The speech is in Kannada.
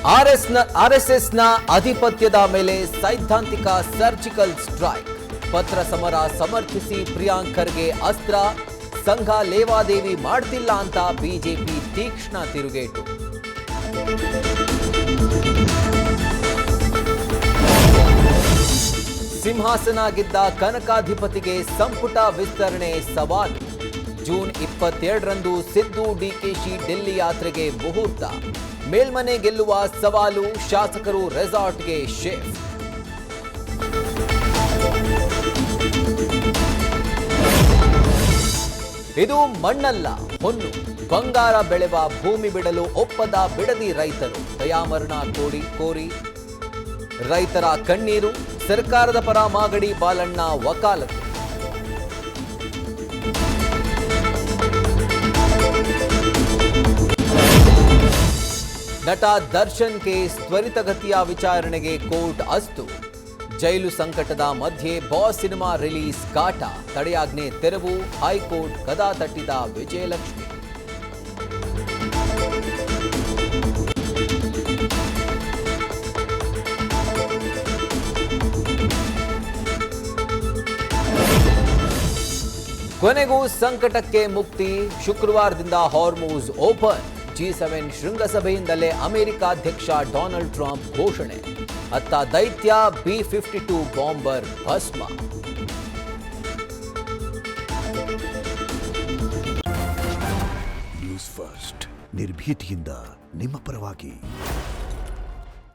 ಆರ್ಎಸ್ಎಸ್ನ ಅಧಿಪತ್ಯದ ಮೇಲೆ ಸೈದ್ಧಾಂತಿಕ ಸರ್ಜಿಕಲ್ ಸ್ಟ್ರೈಕ್. ಪತ್ರ ಸಮರ ಸಮರ್ಥಿಸಿ ಪ್ರಿಯಾಂಕ್ ಖರ್ಗೆ ಅಸ್ತ್ರ. ಸಂಘ ಲೇವಾದೇವಿ ಮಾಡ್ತಿಲ್ಲ ಅಂತ ಬಿಜೆಪಿ ತೀಕ್ಷ್ಣ ತಿರುಗೇಟು. ಸಿಂಹಾಸನ ಗೆದ್ದ ಕನಕಾಧಿಪತಿಗೆ ಸಂಪುಟ ವಿಸ್ತರಣೆ ಸವಾಲು. ಜೂನ್ 22ರಂದು ಸಿದ್ದು ಡಿಕೆಶಿ ಡೆಲ್ಲಿ ಯಾತ್ರೆಗೆ ಮುಹೂರ್ತ. ಮೇಲ್ಮನೆ ಗೆಲ್ಲುವ ಸವಾಲು, ಶಾಸಕರು ರೆಸಾರ್ಟ್ಗೆ ಶಿಫ್ಟ್. ಇದು ಮಣ್ಣಲ್ಲ ಹೊನ್ನು, ಬಂಗಾರ ಬೆಳೆವ ಭೂಮಿ ಬಿಡಲು ಒಪ್ಪದ ಬಿಡದಿ ರೈತರು. ದಯಾಮರಣ ಕೋರಿ ರೈತರ ಕಣ್ಣೀರು. ಸರ್ಕಾರದ ಪರ ಮಾಗಡಿ ಬಾಲಣ್ಣ ವಕಾಲತು. ನಟ ದರ್ಶನ್ ಕೇಸ್ ತ್ವರಿತಗತಿಯ ವಿಚಾರಣೆಗೆ ಕೋರ್ಟ್ ಅಸ್ತು. ಜೈಲು ಸಂಕಟದ ಮಧ್ಯೆ ಬಾಸ್ ಸಿನಿಮಾ ರಿಲೀಸ್ ಕಾಟ. ತಡೆಯಾಜ್ಞೆ ತೆರವು. ಹೈಕೋರ್ಟ್ ಕದಾ ತಟ್ಟಿದ ವಿಜಯಲಕ್ಷ್ಮಿ. ಕೊನೆಗೂ ಸಂಕಟಕ್ಕೆ ಮುಕ್ತಿ. ಶುಕ್ರವಾರದಿಂದ ಹಾರ್ಮುಜ್ ಓಪನ್. G7 ಶೃಂಗಸಭೆಯಿಂದಲೇ ಅಮೆರಿಕ ಅಧ್ಯಕ್ಷ ಡೊನಾಲ್ಡ್ ಟ್ರಂಪ್ ಘೋಷಣೆ. ಅತ್ತ ದೈತ್ಯ B-52 ಬಾಂಬರ್ ಭಸ್ಮ. ನ್ಯೂಸ್ ಫಸ್ಟ್ ನಿರ್ಭೀತಿಯಿಂದ ನಿಮ್ಮ ಪರವಾಗಿ.